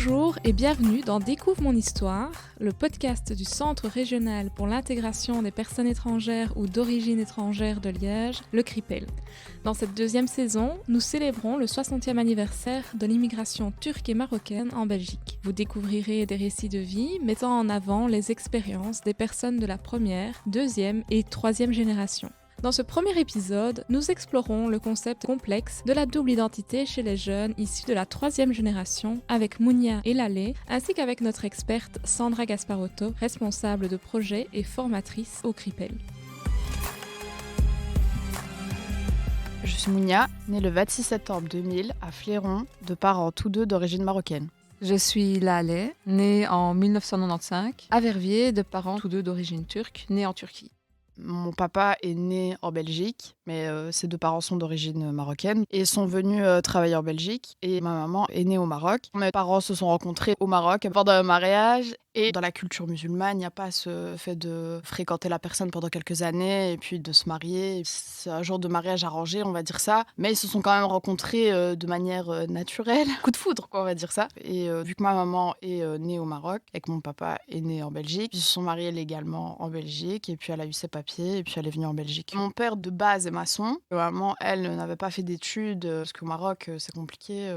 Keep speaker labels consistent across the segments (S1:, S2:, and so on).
S1: Bonjour et bienvenue dans Découvre mon histoire, le podcast du Centre régional pour l'intégration des personnes étrangères ou d'origine étrangère de Liège, le CRIPEL. Dans cette deuxième saison, nous célébrons le 60e anniversaire de l'immigration turque et marocaine en Belgique. Vous découvrirez des récits de vie mettant en avant les expériences des personnes de la première, deuxième et troisième génération. Dans ce premier épisode, nous explorons le concept complexe de la double identité chez les jeunes issus de la troisième génération avec Mounia et Lalé, ainsi qu'avec notre experte Sandra Gasparotto, responsable de projet et formatrice au CRIPEL.
S2: Je suis Mounia, née le 26 septembre 2000 à Fléron, de parents tous deux d'origine marocaine.
S3: Je suis Lalé, née en 1995, à Verviers, de parents tous deux d'origine turque, née en Turquie.
S2: Mon papa est né en Belgique, mais ses deux parents sont d'origine marocaine et sont venus travailler en Belgique. Et ma maman est née au Maroc. Mes parents se sont rencontrés au Maroc pendant un mariage. Et dans la culture musulmane, il n'y a pas ce fait de fréquenter la personne pendant quelques années et puis de se marier. C'est un genre de mariage arrangé, on va dire ça. Mais ils se sont quand même rencontrés de manière naturelle. Coup de foudre, quoi, on va dire ça. Et vu que ma maman est née au Maroc et que mon papa est né en Belgique, ils se sont mariés légalement en Belgique. Et puis elle a eu ses papiers et puis elle est venue en Belgique. Mon père de base est maçon. Maman, elle, n'avait pas fait d'études parce qu'au Maroc, c'est compliqué.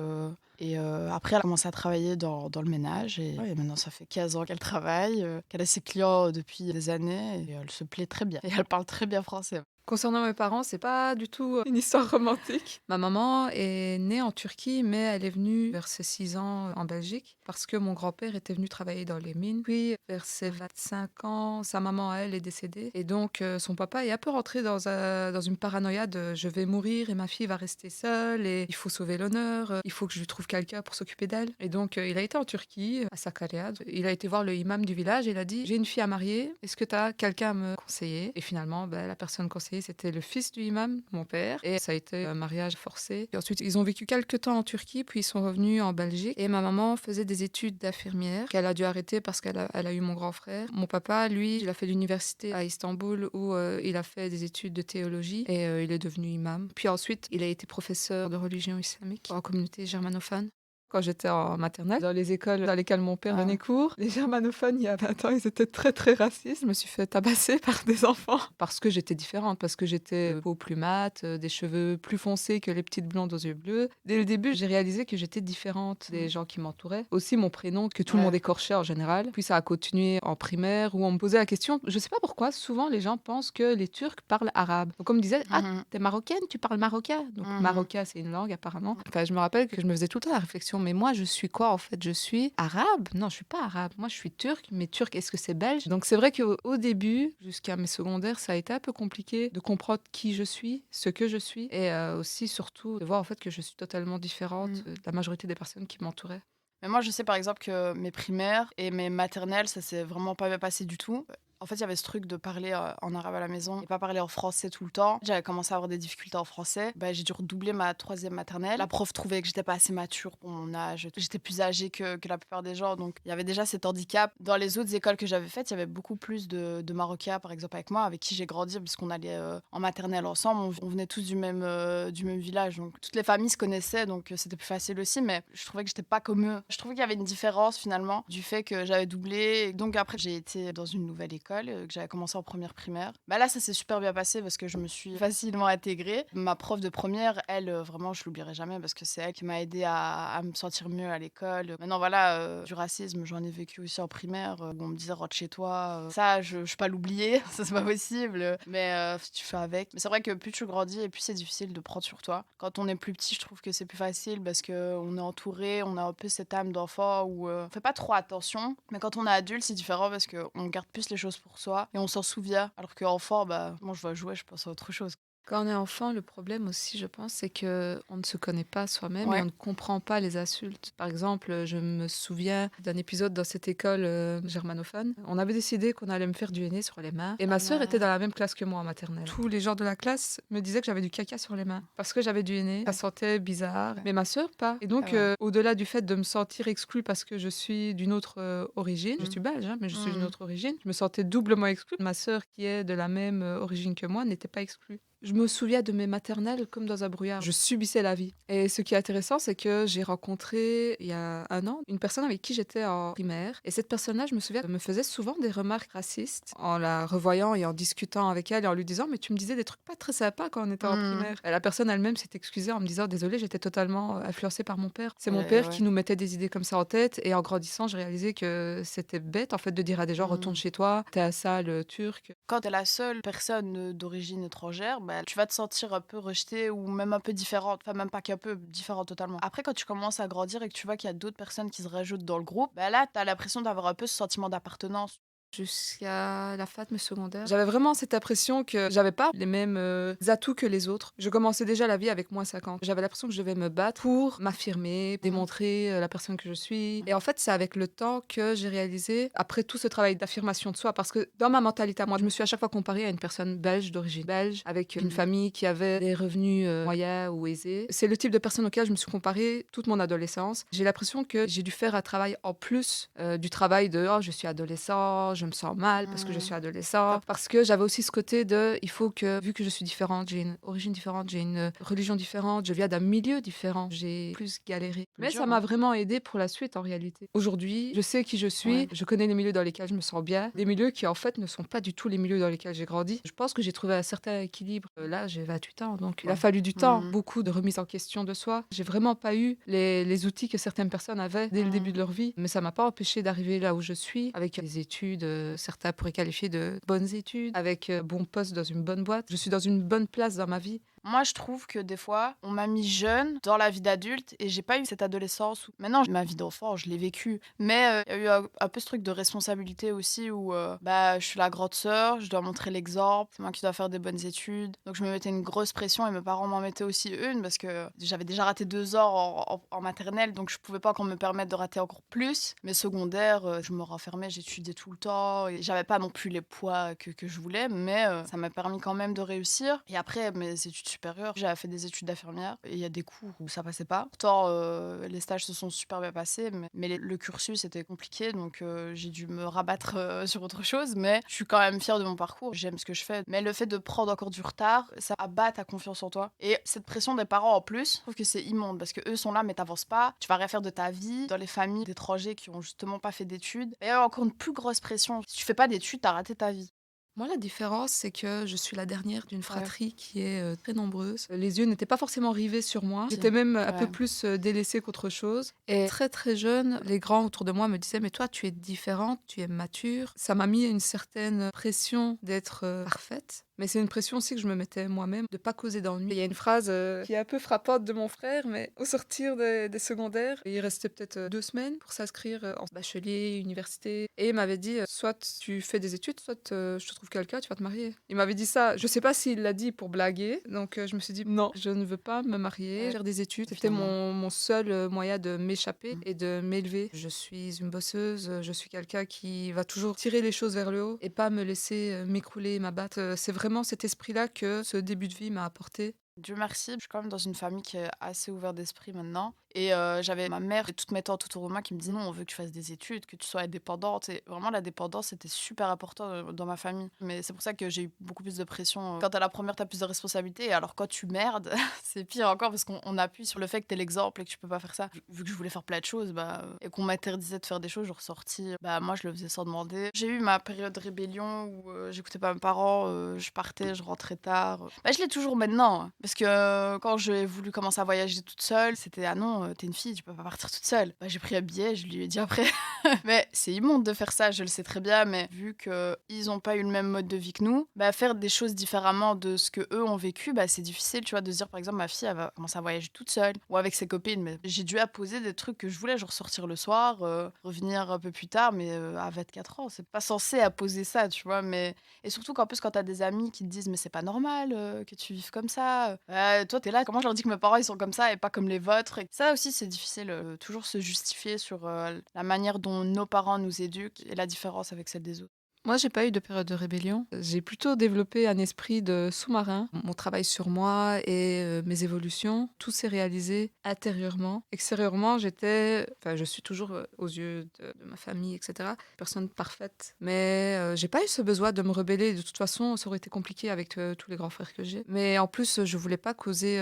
S2: Et après, elle a commencé à travailler dans le ménage. Et maintenant, ça fait 15 ans qu'elle travaille, qu'elle a ses clients depuis des années. Et elle se plaît très bien. Et elle parle très bien français.
S3: Concernant mes parents, c'est pas du tout une histoire romantique. Ma maman est née en Turquie, mais elle est venue vers ses 6 ans en Belgique parce que mon grand-père était venu travailler dans les mines. Puis, vers ses 25 ans, sa maman, elle, est décédée. Et donc, son papa est un peu rentré dans une paranoïa de « je vais mourir et ma fille va rester seule et il faut sauver l'honneur, il faut que je lui trouve quelqu'un pour s'occuper d'elle ». Et donc, il a été en Turquie, à Sakarya. Il a été voir le imam du village et il a dit « j'ai une fille à marier, est-ce que tu as quelqu'un à me conseiller ?» Et finalement, la personne conseillée, c'était le fils du imam, mon père, et ça a été un mariage forcé. Et ensuite, ils ont vécu quelques temps en Turquie, puis ils sont revenus en Belgique. Et ma maman faisait des études d'infirmière qu'elle a dû arrêter parce qu'elle a eu mon grand frère. Mon papa, lui, il a fait l'université à Istanbul où il a fait des études de théologie et il est devenu imam. Puis ensuite, il a été professeur de religion islamique en communauté germanophone. Quand j'étais en maternelle, dans les écoles dans lesquelles mon père donnait cours, les germanophones, il y a 20 ans, ils étaient très très racistes. Je me suis fait tabasser par des enfants parce que j'étais différente, parce que j'étais peau plus mate, des cheveux plus foncés que les petites blondes aux yeux bleus. Dès le début, j'ai réalisé que j'étais différente des gens qui m'entouraient. Aussi mon prénom, que tout le monde écorchait en général. Puis ça a continué en primaire, où on me posait la question, je sais pas pourquoi, souvent les gens pensent que les Turcs parlent arabe. Donc on me disait, t'es marocaine, tu parles marocain. Donc marocain, c'est une langue apparemment. Enfin, je me rappelle que je me faisais tout le temps la réflexion, mais moi, je suis quoi en fait? Je suis arabe? Non, je suis pas arabe. Moi, je suis turque, mais turque, est-ce que c'est belge? Donc, c'est vrai qu'au début, jusqu'à mes secondaires, ça a été un peu compliqué de comprendre qui je suis, ce que je suis, et aussi, surtout, de voir en fait que je suis totalement différente de la majorité des personnes qui m'entouraient.
S2: Mais moi, je sais par exemple que mes primaires et mes maternelles, ça s'est vraiment pas bien passé du tout. En fait, il y avait ce truc de parler en arabe à la maison et pas parler en français tout le temps. J'avais commencé à avoir des difficultés en français. J'ai dû redoubler ma troisième maternelle. La prof trouvait que j'étais pas assez mature pour mon âge. J'étais plus âgée que la plupart des gens. Donc, il y avait déjà cet handicap. Dans les autres écoles que j'avais faites, il y avait beaucoup plus de Marocains, par exemple, avec moi, avec qui j'ai grandi, puisqu'on allait en maternelle ensemble. On venait tous du même village. Donc, toutes les familles se connaissaient. Donc, c'était plus facile aussi. Mais je trouvais que j'étais pas comme eux. Je trouvais qu'il y avait une différence, finalement, du fait que j'avais doublé. Et donc, après, j'ai été dans une nouvelle école que j'avais commencé en première primaire. Là, ça s'est super bien passé parce que je me suis facilement intégrée. Ma prof de première, elle, vraiment, je l'oublierai jamais parce que c'est elle qui m'a aidée à me sentir mieux à l'école. Maintenant, voilà, du racisme, j'en ai vécu aussi en primaire où on me disait « rentre chez toi ». Ça, je ne peux pas l'oublier, ça, c'est pas possible. Mais tu fais avec. Mais c'est vrai que plus tu grandis et plus c'est difficile de prendre sur toi. Quand on est plus petit, je trouve que c'est plus facile parce qu'on est entouré, on a un peu cette âme d'enfant où on fait pas trop attention. Mais quand on est adulte, c'est différent parce qu'on garde plus les choses pour soi et on s'en souvient. Alors qu'enfant, moi je vais jouer, je pense à autre chose.
S3: Quand on est enfant, le problème aussi, je pense, c'est qu'on ne se connaît pas soi-même et on ne comprend pas les insultes. Par exemple, je me souviens d'un épisode dans cette école germanophone. On avait décidé qu'on allait me faire du henné sur les mains. Et ma sœur était dans la même classe que moi en maternelle. Tous les gens de la classe me disaient que j'avais du caca sur les mains parce que j'avais du henné. Ça sentait bizarre, mais ma sœur pas. Et donc, au-delà du fait de me sentir exclue parce que je suis d'une autre origine, je suis belge, mais je suis d'une autre origine, je me sentais doublement exclue. Ma sœur, qui est de la même origine que moi, n'était pas exclue. Je me souviens de mes maternelles comme dans un brouillard. Je subissais la vie. Et ce qui est intéressant, c'est que j'ai rencontré, il y a un an, une personne avec qui j'étais en primaire. Et cette personne-là, je me souviens, me faisait souvent des remarques racistes en la revoyant et en discutant avec elle et en lui disant « Mais tu me disais des trucs pas très sympas quand on était en primaire. » Et la personne elle-même s'est excusée en me disant « Désolée, j'étais totalement influencée par mon père. C'est mon père qui nous mettait des idées comme ça en tête. » Et en grandissant, j'ai réalisé que c'était bête en fait de dire à des gens « Retourne chez toi, t'es un sale turc. »
S2: Quand t'es la seule personne d'origine étrangère, bah, tu vas te sentir un peu rejetée ou même un peu différente. Enfin, même pas qu'un peu, différente totalement. Après, quand tu commences à grandir et que tu vois qu'il y a d'autres personnes qui se rajoutent dans le groupe, bah là, t'as l'impression d'avoir un peu ce sentiment d'appartenance.
S3: Jusqu'à la fin de mes secondaires. J'avais vraiment cette impression que j'avais pas les mêmes atouts que les autres. Je commençais déjà la vie avec moins 50. J'avais l'impression que je devais me battre pour m'affirmer, démontrer la personne que je suis. Et en fait, c'est avec le temps que j'ai réalisé, après tout ce travail d'affirmation de soi, parce que dans ma mentalité à moi, je me suis à chaque fois comparée à une personne belge, d'origine belge, avec une famille qui avait des revenus moyens ou aisés. C'est le type de personne auquel je me suis comparée toute mon adolescence. J'ai l'impression que j'ai dû faire un travail en plus du travail de « Oh, je suis adolescent, je me sens mal parce que je suis adolescent », parce que j'avais aussi ce côté de il faut que, vu que je suis différente, j'ai une origine différente, j'ai une religion différente, je viens d'un milieu différent, j'ai plus galéré. Mais ça m'a vraiment aidé pour la suite en réalité. Aujourd'hui, je sais qui je suis, je connais les milieux dans lesquels je me sens bien, des milieux qui en fait ne sont pas du tout les milieux dans lesquels j'ai grandi. Je pense que j'ai trouvé un certain équilibre. Là, j'ai 28 ans, donc il a fallu du temps, beaucoup de remise en question de soi. J'ai vraiment pas eu les outils que certaines personnes avaient dès le début de leur vie, mais ça m'a pas empêché d'arriver là où je suis, avec des études, certains pourraient qualifier de bonnes études, avec bon poste dans une bonne boîte. Je suis dans une bonne place dans ma vie.
S2: Moi, je trouve que des fois, on m'a mis jeune dans la vie d'adulte et j'ai pas eu cette adolescence. Maintenant, ma vie d'enfant, je l'ai vécue. Mais il y a eu un peu ce truc de responsabilité aussi où bah, je suis la grande sœur, je dois montrer l'exemple, c'est moi qui dois faire des bonnes études. Donc, je me mettais une grosse pression et mes parents m'en mettaient aussi une parce que j'avais déjà raté 2 ans en maternelle, donc je pouvais pas encore me permettre de rater encore plus. Mais secondaire, je me renfermais, j'étudiais tout le temps et j'avais pas non plus les poids que je voulais, mais ça m'a permis quand même de réussir. Et après, mes études supérieure. J'avais fait des études d'infirmière et il y a des cours où ça passait pas. Pourtant, les stages se sont super bien passés, mais le cursus était compliqué, donc j'ai dû me rabattre sur autre chose. Mais je suis quand même fière de mon parcours. J'aime ce que je fais. Mais le fait de prendre encore du retard, ça abat ta confiance en toi. Et cette pression des parents en plus, je trouve que c'est immonde parce que eux sont là, mais t'avances pas. Tu vas rien faire de ta vie. Dans les familles d'étrangers qui ont justement pas fait d'études, il y a encore une plus grosse pression. Si tu fais pas d'études, t'as raté ta vie.
S3: Moi, la différence, c'est que je suis la dernière d'une fratrie qui est très nombreuse. Les yeux n'étaient pas forcément rivés sur moi. J'étais même un peu plus délaissée qu'autre chose. Et très, très jeune, les grands autour de moi me disaient « Mais toi, tu es différente, tu es mature. » Ça m'a mis une certaine pression d'être parfaite. Mais c'est une pression aussi que je me mettais moi-même, de pas causer d'ennui. Il y a une phrase qui est un peu frappante de mon frère, mais au sortir des secondaires, il restait peut-être 2 semaines pour s'inscrire en bachelier, université. Et il m'avait dit, soit tu fais des études, soit je te trouve quelqu'un, tu vas te marier. Il m'avait dit ça. Je sais pas s'il l'a dit pour blaguer. Donc je me suis dit, non, je ne veux pas me marier, faire des études. C'était mon seul moyen de m'échapper et de m'élever. Je suis une bosseuse, je suis quelqu'un qui va toujours tirer les choses vers le haut et pas me laisser m'écrouler, m'abattre. C'est vraiment cet esprit-là que ce début de vie m'a apporté.
S2: Dieu merci, je suis quand même dans une famille qui est assez ouverte d'esprit maintenant. Et j'avais ma mère et toutes mes tantes autour de moi qui me disaient non, on veut que tu fasses des études, que tu sois indépendante. Et vraiment, la dépendance, c'était super important dans ma famille. Mais c'est pour ça que j'ai eu beaucoup plus de pression. Quand t'as la première, t'as plus de responsabilités. Et alors quand tu merdes, c'est pire encore parce qu'on appuie sur le fait que t'es l'exemple et que tu peux pas faire ça. Vu que je voulais faire plein de choses et qu'on m'interdisait de faire des choses, je ressortis. Moi, je le faisais sans demander. J'ai eu ma période de rébellion où j'écoutais pas mes parents, je partais, je rentrais tard. Je l'ai toujours maintenant. Parce que quand j'ai voulu commencer à voyager toute seule, c'était ah non, t'es une fille, tu peux pas partir toute seule. J'ai pris un billet, je lui ai dit après. Mais c'est immonde de faire ça, je le sais très bien, mais vu qu'ils ont pas eu le même mode de vie que nous, faire des choses différemment de ce que eux ont vécu, c'est difficile, tu vois, de se dire par exemple ma fille elle va commencer à voyager toute seule ou avec ses copines, mais j'ai dû apposer des trucs que je voulais, genre sortir le soir, revenir un peu plus tard, mais à 24 ans, c'est pas censé apposer ça, tu vois, mais et surtout qu'en plus quand t'as des amis qui te disent mais c'est pas normal que tu vives comme ça, toi t'es là, comment je leur dis que mes parents ils sont comme ça et pas comme les vôtres, et ça aussi c'est difficile, toujours se justifier sur la manière dont nos parents nous éduquent et la différence avec celle des autres.
S3: Moi, j'ai pas eu de période de rébellion. J'ai plutôt développé un esprit de sous-marin. Mon travail sur moi et mes évolutions, tout s'est réalisé intérieurement. Extérieurement, je suis toujours aux yeux de ma famille, etc. Personne parfaite. Mais j'ai pas eu ce besoin de me rebeller. De toute façon, ça aurait été compliqué avec tous les grands frères que j'ai. Mais en plus, je voulais pas causer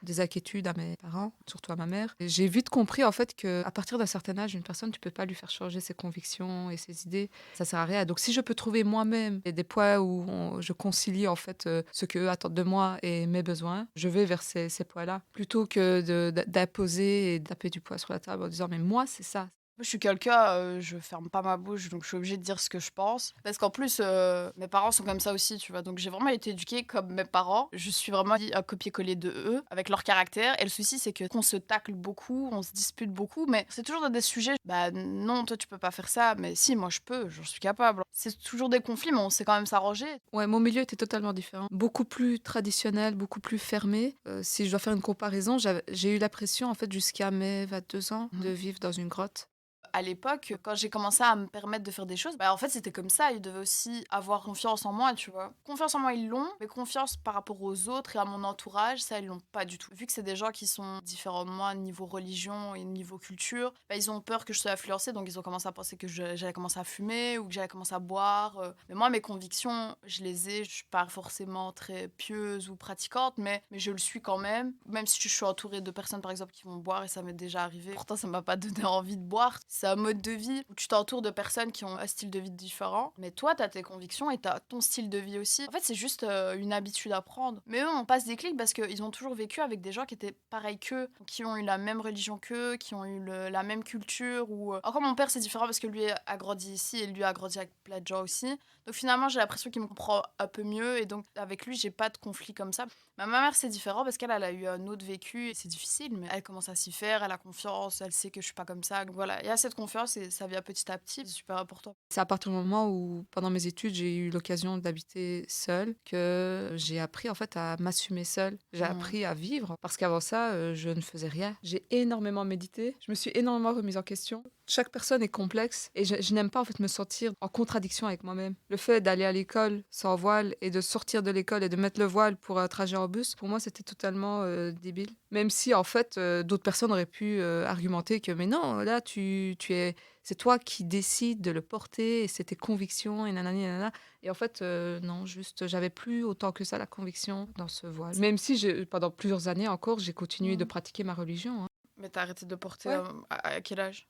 S3: des inquiétudes à mes parents, surtout à ma mère. Et j'ai vite compris en fait que à partir d'un certain âge, une personne, tu peux pas lui faire changer ses convictions et ses idées. Ça sert à rien. Donc si je peux trouver moi-même des points où je concilie en fait ce qu'eux attendent de moi et mes besoins, je vais vers ces points-là plutôt que d'imposer et de taper du poing sur la table en disant mais moi c'est ça.
S2: Moi, je suis quelqu'un, je ferme pas ma bouche, donc je suis obligée de dire ce que je pense. Parce qu'en plus, mes parents sont comme ça aussi, tu vois. Donc j'ai vraiment été éduquée comme mes parents. Je suis vraiment un copier-coller de eux, avec leur caractère. Et le souci, c'est que qu'on se tacle beaucoup, on se dispute beaucoup, mais c'est toujours dans des sujets. Bah non, toi tu peux pas faire ça, mais si, moi je peux, j'en suis capable. C'est toujours des conflits, mais on sait quand même s'arranger.
S3: Ouais, mon milieu était totalement différent. Beaucoup plus traditionnel, beaucoup plus fermé. Si je dois faire une comparaison, j'ai eu l'impression, en fait, jusqu'à mes 22 ans, de vivre dans une grotte.
S2: À l'époque, quand j'ai commencé à me permettre de faire des choses, bah en fait c'était comme ça, ils devaient aussi avoir confiance en moi, tu vois. Confiance en moi, ils l'ont, mais confiance par rapport aux autres et à mon entourage, ça ils l'ont pas du tout. Vu que c'est des gens qui sont différents de moi niveau religion et niveau culture, bah, ils ont peur que je sois influencée, donc ils ont commencé à penser que j'allais commencer à fumer ou que j'allais commencer à boire. Mais moi, mes convictions, je les ai, je suis pas forcément très pieuse ou pratiquante, mais je le suis quand même si je suis entourée de personnes par exemple qui vont boire et ça m'est déjà arrivé. Pourtant, ça m'a pas donné envie de boire. C'est un mode de vie où tu t'entoures de personnes qui ont un style de vie différent. Mais toi, t'as tes convictions et t'as ton style de vie aussi. En fait, c'est juste une habitude à prendre. Mais eux, on passe des clics parce qu'ils ont toujours vécu avec des gens qui étaient pareils qu'eux, qui ont eu la même religion qu'eux, qui ont eu la même culture. Encore mon père, c'est différent parce que lui a grandi ici et lui a grandi avec plein de gens aussi. Donc finalement, j'ai l'impression qu'il me comprend un peu mieux et donc avec lui, j'ai pas de conflit comme ça. Ma mère, c'est différent parce qu'elle a eu un autre vécu et c'est difficile, mais elle commence à s'y faire, elle a confiance, elle sait que je suis pas comme ça. Donc voilà, il y a cette confiance et ça vient petit à petit, c'est super important.
S3: C'est à partir du moment où, pendant mes études, j'ai eu l'occasion d'habiter seule que j'ai appris en fait à m'assumer seule. J'ai appris à vivre parce qu'avant ça, je ne faisais rien. J'ai énormément médité, je me suis énormément remise en question. Chaque personne est complexe et je n'aime pas en fait me sentir en contradiction avec moi-même. Le fait d'aller à l'école sans voile et de sortir de l'école et de mettre le voile pour un trajet en bus, pour moi c'était totalement débile. Même si en fait d'autres personnes auraient pu argumenter que mais non, là c'est toi qui décides de le porter et c'est tes convictions et nanani nanana. Et en fait non, juste j'avais plus autant que ça la conviction dans ce voile. Même si pendant plusieurs années encore j'ai continué de pratiquer ma religion. Hein.
S2: Mais t'as arrêté de porter
S3: Ouais.
S2: à quel âge?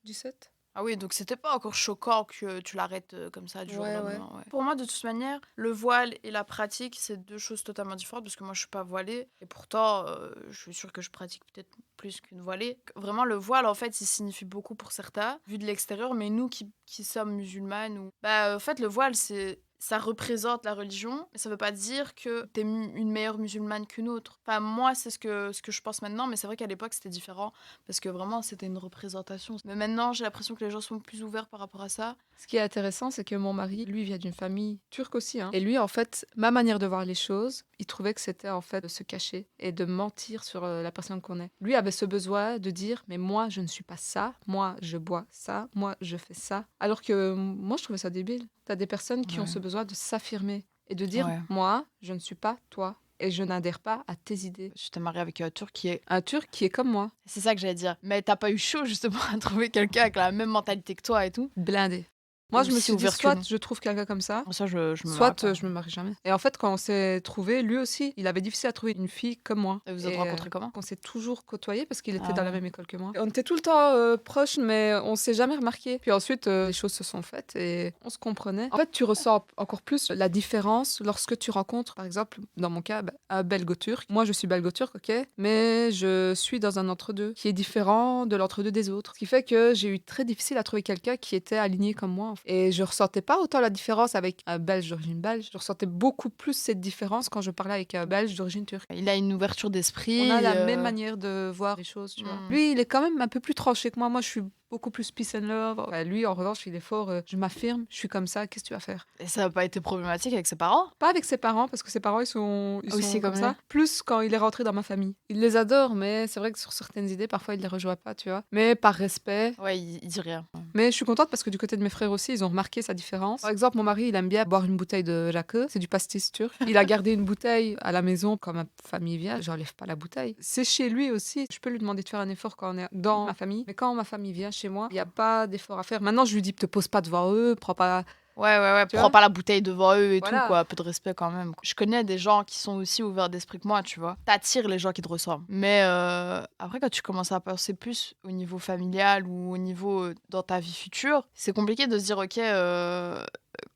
S3: 17.
S2: Ah oui, donc c'était pas encore choquant que tu l'arrêtes comme ça du jour au
S3: Ouais,
S2: lendemain. Ouais. Pour moi, de toute manière, le voile et la pratique, c'est deux choses totalement différentes parce que moi, je suis pas voilée et pourtant, je suis sûre que je pratique peut-être plus qu'une voilée. Vraiment, le voile, en fait, il signifie beaucoup pour certains, vu de l'extérieur, mais nous qui sommes musulmanes, en fait, le voile, ça représente la religion, mais ça veut pas dire que t'es une meilleure musulmane qu'une autre. Enfin, moi, c'est ce que je pense maintenant, mais c'est vrai qu'à l'époque, c'était différent. Parce que vraiment, c'était une représentation. Mais maintenant, j'ai l'impression que les gens sont plus ouverts par rapport à ça.
S3: Ce qui est intéressant, c'est que mon mari, lui, vient d'une famille turque aussi. Hein. Et lui, en fait, ma manière de voir les choses, il trouvait que c'était en fait de se cacher et de mentir sur la personne qu'on est. Lui avait ce besoin de dire, mais moi, je ne suis pas ça. Moi, je bois ça. Moi, je fais ça. Alors que moi, je trouvais ça débile. T'as des personnes qui ont ce besoin de s'affirmer et de dire, moi, je ne suis pas toi. Et je n'adhère pas à tes idées.
S2: Je t'ai mariée avec un Turc qui est...
S3: Un Turc qui est comme moi.
S2: C'est ça que j'allais dire. Mais t'as pas eu chaud, justement, à trouver quelqu'un avec la même mentalité que toi et tout?
S3: Blindé. Moi, je me suis dit,
S2: ouvert que
S3: soit
S2: nous.
S3: je trouve quelqu'un comme ça,
S2: Ça, je me
S3: soit
S2: marie pas.
S3: je me marie jamais. Et en fait, quand on s'est trouvé, lui aussi, il avait difficile à trouver une fille comme moi.
S2: Et vous êtes rencontrés comment?
S3: On s'est toujours côtoyés parce qu'il était
S2: Ah
S3: dans la
S2: ouais.
S3: même école que moi. Et on était tout le temps proches, mais on s'est jamais remarqué. Puis ensuite, les choses se sont faites et on se comprenait. En fait, tu ressens encore plus la différence lorsque tu rencontres, par exemple, dans mon cas, un belgo-turc. Moi, je suis belgo-turc, ok, mais je suis dans un entre-deux qui est différent de l'entre-deux des autres. Ce qui fait que j'ai eu très difficile à trouver quelqu'un qui était aligné comme moi. En fait. Et je ressentais pas autant la différence avec un belge d'origine belge. Je ressentais beaucoup plus cette différence quand je parlais avec un belge d'origine turque.
S2: Il a une ouverture d'esprit.
S3: On a la même manière de voir les choses, tu vois. Lui, il est quand même un peu plus tranché que moi. Moi, je suis beaucoup plus peace and love. Lui, en revanche, il est fort, je m'affirme, je suis comme ça, qu'est-ce que tu vas faire?
S2: Et ça n'a pas été problématique avec ses parents?
S3: Pas avec ses parents, parce que ses parents, ils sont
S2: Aussi
S3: comme
S2: comme
S3: ça.
S2: lui.
S3: Plus quand il est rentré dans ma famille. Il les adore, mais c'est vrai que sur certaines idées, parfois, il les rejoint pas, tu vois. Mais par respect.
S2: Ouais, il dit rien.
S3: Mais je suis contente parce que du côté de mes frères aussi, ils ont remarqué sa différence. Par exemple, mon mari, il aime bien boire une bouteille de Jacques, c'est du pastis turc. Il a gardé une bouteille à la maison quand ma famille vient, j'enlève pas la bouteille. C'est chez lui aussi. Je peux lui demander de faire un effort quand on est dans ma famille, mais quand ma famille vient chez moi, il n'y a pas d'effort à faire. Maintenant, je lui dis, te pose pas devant eux, prends pas.
S2: Ouais,
S3: Tu
S2: prends
S3: vois?
S2: pas la bouteille devant eux et
S3: Voilà.
S2: tout, quoi. Un peu de respect quand même. Je connais des gens qui sont aussi ouverts d'esprit que moi, tu vois. T'attires les gens qui te ressemblent. Mais après, quand tu commences à penser plus au niveau familial ou au niveau dans ta vie future, c'est compliqué de se dire, ok,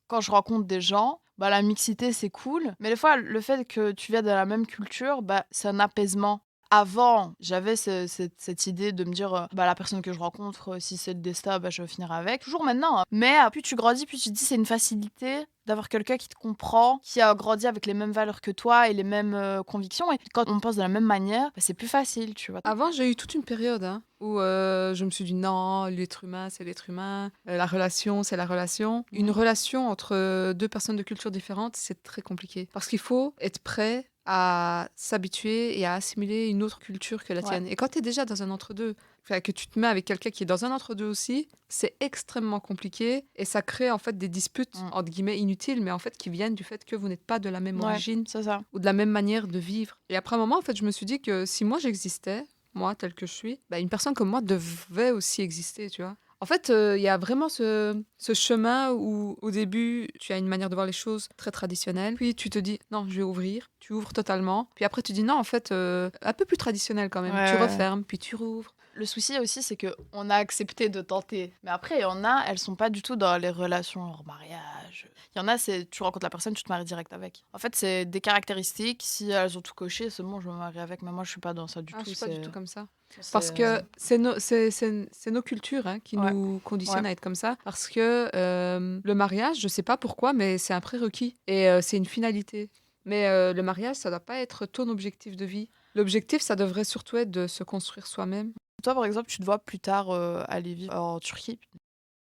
S2: quand je rencontre des gens, bah, la mixité, c'est cool. Mais des fois, le fait que tu viennes de la même culture, bah, c'est un apaisement. Avant, j'avais cette idée de me dire, bah, la personne que je rencontre, si c'est le destin, bah, je vais finir avec. Toujours maintenant, hein. Mais plus tu grandis, plus tu te dis c'est une facilité d'avoir quelqu'un qui te comprend, qui a grandi avec les mêmes valeurs que toi et les mêmes convictions. Et quand on pense de la même manière, bah, c'est plus facile, tu vois.
S3: Avant, j'ai eu toute une période où je me suis dit non, l'être humain, c'est l'être humain, la relation, c'est la relation. Une relation entre deux personnes de cultures différentes, c'est très compliqué. Parce qu'il faut être prêt à s'habituer et à assimiler une autre culture que la
S2: Ouais.
S3: tienne. Et quand tu es déjà dans un entre-deux, que tu te mets avec quelqu'un qui est dans un entre-deux aussi, c'est extrêmement compliqué et ça crée en fait des disputes, entre guillemets, inutiles, mais en fait qui viennent du fait que vous n'êtes pas de la même
S2: Ouais,
S3: origine
S2: c'est ça.
S3: ou de la même manière de vivre. Et après un moment, en fait, je me suis dit que si moi j'existais, moi, tel que je suis, bah, une personne comme moi devait aussi exister, tu vois. En fait, il y a vraiment ce chemin où, au début, tu as une manière de voir les choses très traditionnelle. Puis tu te dis, non, je vais ouvrir. Tu ouvres totalement. Puis après, tu dis, non, en fait, un peu plus traditionnel quand même.
S2: Ouais,
S3: Tu
S2: ouais.
S3: refermes, puis tu rouvres.
S2: Le souci aussi, c'est qu'on a accepté de tenter. Mais après, il y en a, elles sont pas du tout dans les relations hors mariage. Il y en a, c'est tu rencontres la personne, tu te maries direct avec. En fait, c'est des caractéristiques. Si elles ont tout coché, c'est bon, je me marie avec. Mais moi, je suis pas dans ça du
S3: Ah,
S2: tout.
S3: je suis pas du tout comme ça.
S2: c'est-
S3: Parce que c'est nos cultures qui
S2: Ouais.
S3: nous conditionnent
S2: Ouais.
S3: à être comme ça. Parce que le mariage, je sais pas pourquoi, mais c'est un prérequis. Et c'est une finalité. Mais le mariage, ça doit pas être ton objectif de vie. L'objectif, ça devrait surtout être de se construire soi-même.
S2: Toi, par exemple, tu te vois plus tard aller vivre en Turquie.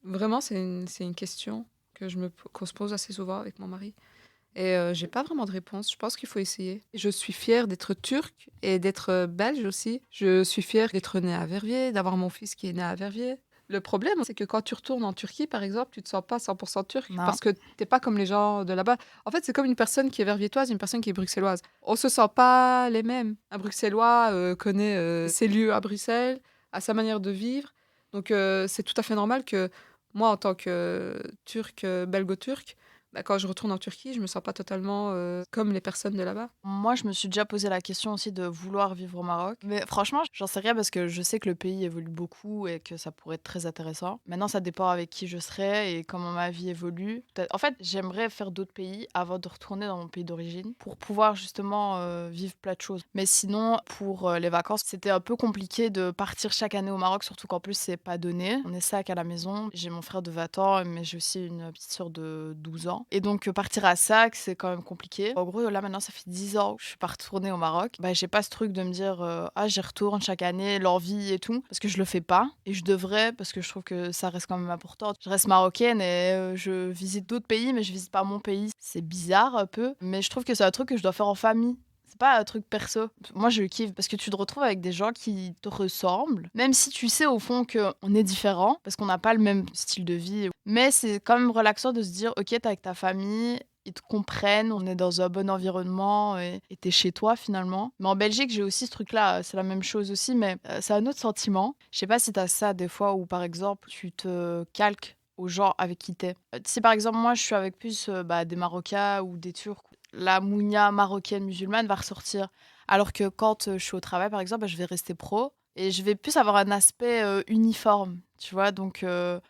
S3: Vraiment, c'est une question qu'on se pose assez souvent avec mon mari. Et j'ai pas vraiment de réponse. Je pense qu'il faut essayer. Je suis fière d'être turque et d'être belge aussi. Je suis fière d'être née à Verviers, d'avoir mon fils qui est né à Verviers. Le problème, c'est que quand tu retournes en Turquie, par exemple, tu te sens pas 100% turc
S2: Non.
S3: parce que t'es pas comme les gens de là-bas. En fait, c'est comme une personne qui est verviétoise et une personne qui est bruxelloise. On se sent pas les mêmes. Un bruxellois connaît ses lieux à Bruxelles, a sa manière de vivre. Donc, c'est tout à fait normal que moi, en tant que turc, belgo-turc, bah, quand je retourne en Turquie, je me sens pas totalement comme les personnes de là-bas.
S2: Moi, je me suis déjà posé la question aussi de vouloir vivre au Maroc. Mais franchement, j'en sais rien parce que je sais que le pays évolue beaucoup et que ça pourrait être très intéressant. Maintenant, ça dépend avec qui je serai et comment ma vie évolue. En fait, j'aimerais faire d'autres pays avant de retourner dans mon pays d'origine pour pouvoir justement vivre plein de choses. Mais sinon, pour les vacances, c'était un peu compliqué de partir chaque année au Maroc, surtout qu'en plus, c'est pas donné. On est 5 à la maison. J'ai mon frère de 20 ans, mais j'ai aussi une petite sœur de 12 ans. Et donc, partir à Sac, c'est quand même compliqué. En gros, là, maintenant, ça fait 10 ans que je suis pas retournée au Maroc. Bah, j'ai pas ce truc de me dire, ah, j'y retourne chaque année, l'envie et tout. Parce que je le fais pas. Et je devrais, parce que je trouve que ça reste quand même important. Je reste marocaine et je visite d'autres pays, mais je visite pas mon pays. C'est bizarre un peu. Mais je trouve que c'est un truc que je dois faire en famille. C'est pas un truc perso. Moi, je kiffe parce que tu te retrouves avec des gens qui te ressemblent, même si tu sais au fond qu'on est différents parce qu'on n'a pas le même style de vie. Mais c'est quand même relaxant de se dire, ok, t'es avec ta famille, ils te comprennent, on est dans un bon environnement et t'es chez toi finalement. Mais en Belgique, j'ai aussi ce truc-là, c'est la même chose aussi, mais c'est un autre sentiment. Je sais pas si t'as ça des fois où par exemple, tu te calques aux gens avec qui t'es. Si par exemple, moi, je suis avec plus des Marocains ou des Turcs, la mounia marocaine musulmane va ressortir. Alors que quand je suis au travail, par exemple, je vais rester pro et je vais plus avoir un aspect uniforme, tu vois. Donc,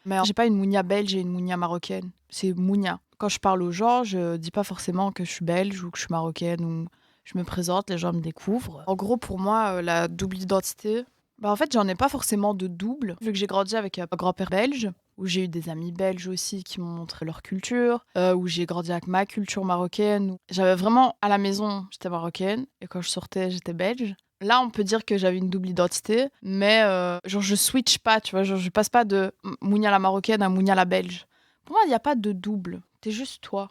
S2: mais j'ai pas une mounia belge, j'ai une mounia marocaine. C'est mounia. Quand je parle aux gens, je dis pas forcément que je suis belge ou que je suis marocaine ou je me présente, les gens me découvrent. En gros, pour moi, la double identité, en fait, j'en ai pas forcément de double. Vu que j'ai grandi avec un grand-père belge, où j'ai eu des amis belges aussi qui m'ont montré leur culture, où j'ai grandi avec ma culture marocaine. J'avais vraiment, à la maison, j'étais marocaine, et quand je sortais, j'étais belge. Là, on peut dire que j'avais une double identité, mais genre je switch pas, tu vois, genre je passe pas de Mounia la marocaine à Mounia la belge. Pour moi, il n'y a pas de double, t'es juste toi.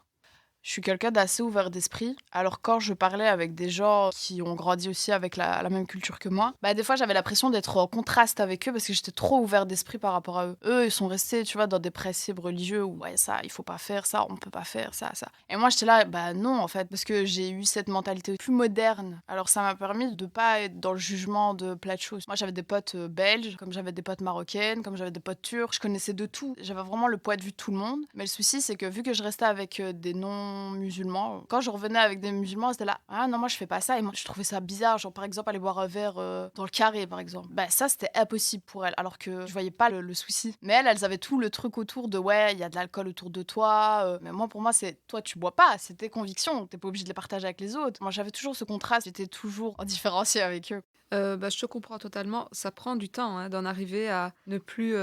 S2: Je suis quelqu'un d'assez ouvert d'esprit. Alors quand je parlais avec des gens qui ont grandi aussi avec la même culture que moi, bah des fois j'avais l'impression d'être en contraste avec eux parce que j'étais trop ouvert d'esprit par rapport à eux. Eux, ils sont restés, tu vois, dans des principes religieux où ouais, ça, il faut pas faire ça, on peut pas faire ça, ça. Et moi j'étais là, bah non en fait, parce que j'ai eu cette mentalité plus moderne. Alors ça m'a permis de pas être dans le jugement de plein de choses. Moi j'avais des potes belges, comme j'avais des potes marocaines, comme j'avais des potes turcs, je connaissais de tout. J'avais vraiment le point de vue de tout le monde. Mais le souci c'est que vu que je restais avec des non-musulmans, quand je revenais avec des musulmans, c'était là, ah non moi je fais pas ça. Et moi je trouvais ça bizarre, genre par exemple aller boire un verre dans le carré par exemple. Bah ça c'était impossible pour elles, alors que je voyais pas le souci. Mais elles avaient tout le truc autour de ouais, il y a de l'alcool autour de toi. Mais moi pour moi c'est toi tu bois pas, c'est tes convictions, t'es pas obligé de les partager avec les autres. Moi j'avais toujours ce contraste, j'étais toujours en différencier avec eux.
S3: Je te comprends totalement. Ça prend du temps hein, d'en arriver à ne plus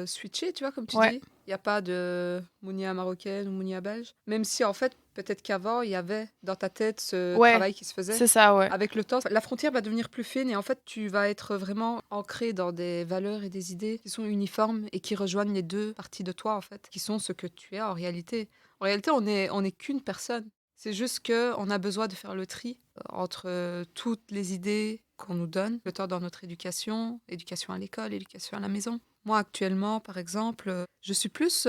S3: switcher, tu vois, comme tu
S2: Ouais.
S3: dis. Il n'y a pas de Mounia marocaine ou Mounia belge. Même si, en fait, peut-être qu'avant, il y avait dans ta tête ce
S2: Ouais,
S3: travail qui se faisait.
S2: c'est ça, ouais.
S3: Avec le temps, la frontière va devenir plus fine et en fait, tu vas être vraiment ancré dans des valeurs et des idées qui sont uniformes et qui rejoignent les deux parties de toi, en fait, qui sont ce que tu es en réalité. En réalité, on est qu'une personne. C'est juste qu'on a besoin de faire le tri entre toutes les idées qu'on nous donne, le temps dans notre éducation, éducation à l'école, éducation à la maison. Moi, actuellement, par exemple, je suis plus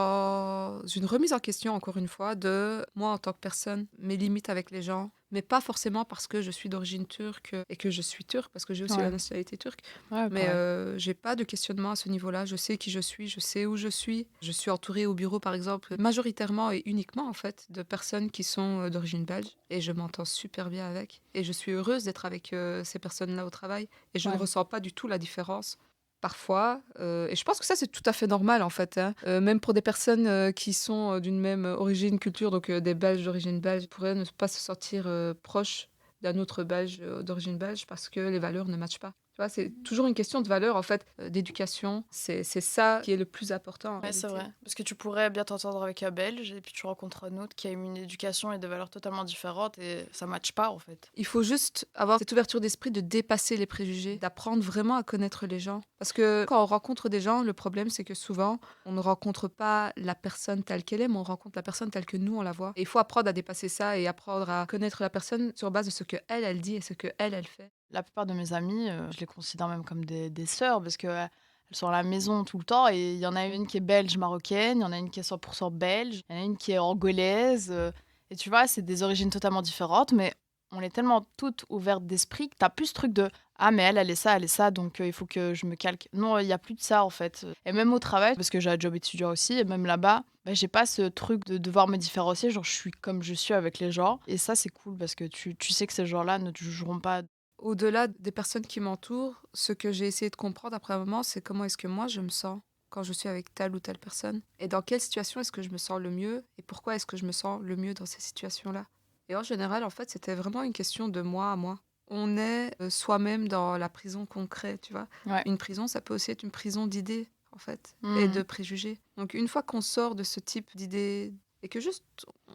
S3: dans une remise en question, encore une fois, de moi en tant que personne, mes limites avec les gens, mais pas forcément parce que je suis d'origine turque et que je suis turque, parce que j'ai aussi
S2: Ouais.
S3: la nationalité turque.
S2: Ouais,
S3: Mais
S2: pareil.
S3: j'ai pas de questionnement à ce niveau-là. Je sais qui je sais où je suis. Je suis entourée au bureau, par exemple, majoritairement et uniquement, en fait, de personnes qui sont d'origine belge. Et je m'entends super bien avec. Et je suis heureuse d'être avec ces personnes-là au travail. Et je ne
S2: Ouais.
S3: ressens pas du tout la différence. Parfois, et je pense que ça c'est tout à fait normal en fait, hein. Même pour des personnes qui sont d'une même origine, culture, donc des Belges d'origine belge, pourraient ne pas se sentir proches d'un autre Belge d'origine belge parce que les valeurs ne matchent pas. Tu vois, c'est toujours une question de valeur en fait, d'éducation. C'est ça qui est le plus important en
S2: Ouais, c'est
S3: réalité.
S2: vrai. Parce que tu pourrais bien t'entendre avec un Belge et puis tu rencontres un autre qui a une éducation et des valeurs totalement différentes et ça matche pas en fait.
S3: Il faut juste avoir cette ouverture d'esprit de dépasser les préjugés, d'apprendre vraiment à connaître les gens. Parce que quand on rencontre des gens, le problème c'est que souvent, on ne rencontre pas la personne telle qu'elle est, mais on rencontre la personne telle que nous, on la voit. Et il faut apprendre à dépasser ça et apprendre à connaître la personne sur base de ce que elle dit et ce que elle fait.
S2: La plupart de mes amis, je les considère même comme des sœurs parce que elles sont à la maison tout le temps et il y en a une qui est belge marocaine, il y en a une qui est 100% belge, il y en a une qui est angolaise. Et tu vois, c'est des origines totalement différentes, mais on est tellement toutes ouvertes d'esprit que t'as plus ce truc de ah mais elle est ça, donc il faut que je me calque. Non, il y a plus de ça en fait. Et même au travail, parce que j'ai un job étudiant aussi, et même là-bas, bah, j'ai pas ce truc de devoir me différencier, genre je suis comme je suis avec les gens. Et ça c'est cool parce que tu sais que ces gens-là ne te jugeront pas.
S3: Au-delà des personnes qui m'entourent, ce que j'ai essayé de comprendre après un moment, c'est comment est-ce que moi je me sens quand je suis avec telle ou telle personne. Et dans quelle situation est-ce que je me sens le mieux et pourquoi est-ce que je me sens le mieux dans ces situations-là. Et en général, en fait, c'était vraiment une question de moi à moi. On est soi-même dans la prison qu'on crée, tu vois.
S2: Ouais.
S3: Une prison, ça peut aussi être une prison d'idées, en fait,
S2: Mhm.
S3: et de préjugés. Donc une fois qu'on sort de ce type d'idées et que juste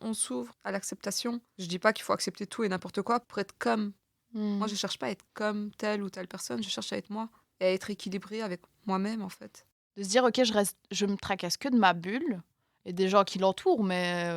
S3: on s'ouvre à l'acceptation, je dis pas qu'il faut accepter tout et n'importe quoi pour être comme. Moi, je cherche pas à être comme telle ou telle personne, je cherche à être moi et à être équilibrée avec moi-même, en fait.
S2: De se dire, ok, je me tracasse que de ma bulle et des gens qui l'entourent, mais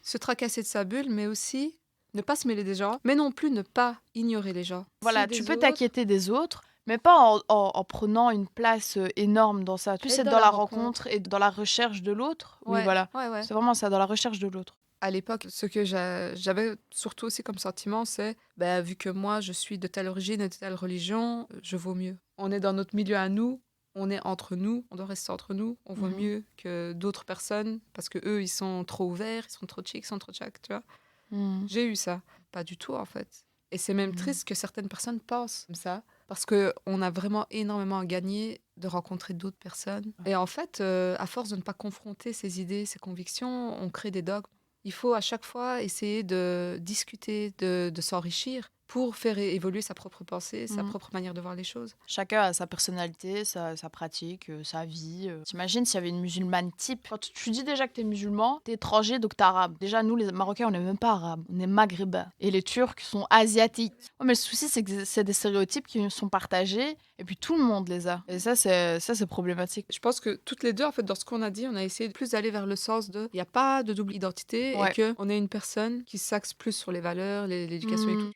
S3: Se tracasser de sa bulle, mais aussi ne pas se mêler des gens, mais non plus ne pas ignorer les gens.
S2: voilà,
S3: Si
S2: tu
S3: des
S2: peux
S3: autres,
S2: t'inquiéter des autres, mais pas en prenant une place énorme dans ça. Plus
S3: être
S2: être
S3: dans
S2: dans
S3: la
S2: la
S3: rencontre.
S2: rencontre et dans la recherche de l'autre. Oui,
S3: Ouais,
S2: voilà.
S3: ouais, ouais.
S2: C'est vraiment ça, dans la recherche de l'autre.
S3: À l'époque, ce que j'avais surtout aussi comme sentiment, c'est, bah, vu que moi, je suis de telle origine et de telle religion, je vaux mieux. On est dans notre milieu à nous, on est entre nous, on doit rester entre nous, on vaut
S2: Mhm.
S3: mieux que d'autres personnes, parce que eux, ils sont trop ouverts, ils sont trop chics, ils sont trop tchac, tu vois.
S2: Mhm.
S3: J'ai eu ça. Pas du tout, en fait. Et c'est même
S2: Mhm.
S3: triste que certaines personnes pensent comme ça, parce qu'on a vraiment énormément à gagner de rencontrer d'autres personnes. Et en fait, à force de ne pas confronter ses idées, ses convictions, on crée des dogmes. Il faut à chaque fois essayer de discuter, de s'enrichir pour faire évoluer sa propre pensée, sa propre manière de voir les choses.
S2: Chacun a sa personnalité, sa pratique, sa vie. T'imagines s'il y avait une musulmane type. Quand tu dis déjà que t'es musulman, t'es étranger, donc t'es arabe. Déjà, nous, les Marocains, on n'est même pas arabes, on est maghrébins. Et les Turcs sont asiatiques. Ouais, mais le souci, c'est que c'est des stéréotypes qui sont partagés, et puis tout le monde les a. Et ça, c'est problématique.
S3: Je pense que toutes les deux, en fait, dans ce qu'on a dit, on a essayé de plus aller vers le sens de il n'y a pas de double identité
S2: Ouais.
S3: et qu'on est une personne qui s'axe plus sur les valeurs, l'éducation et tout.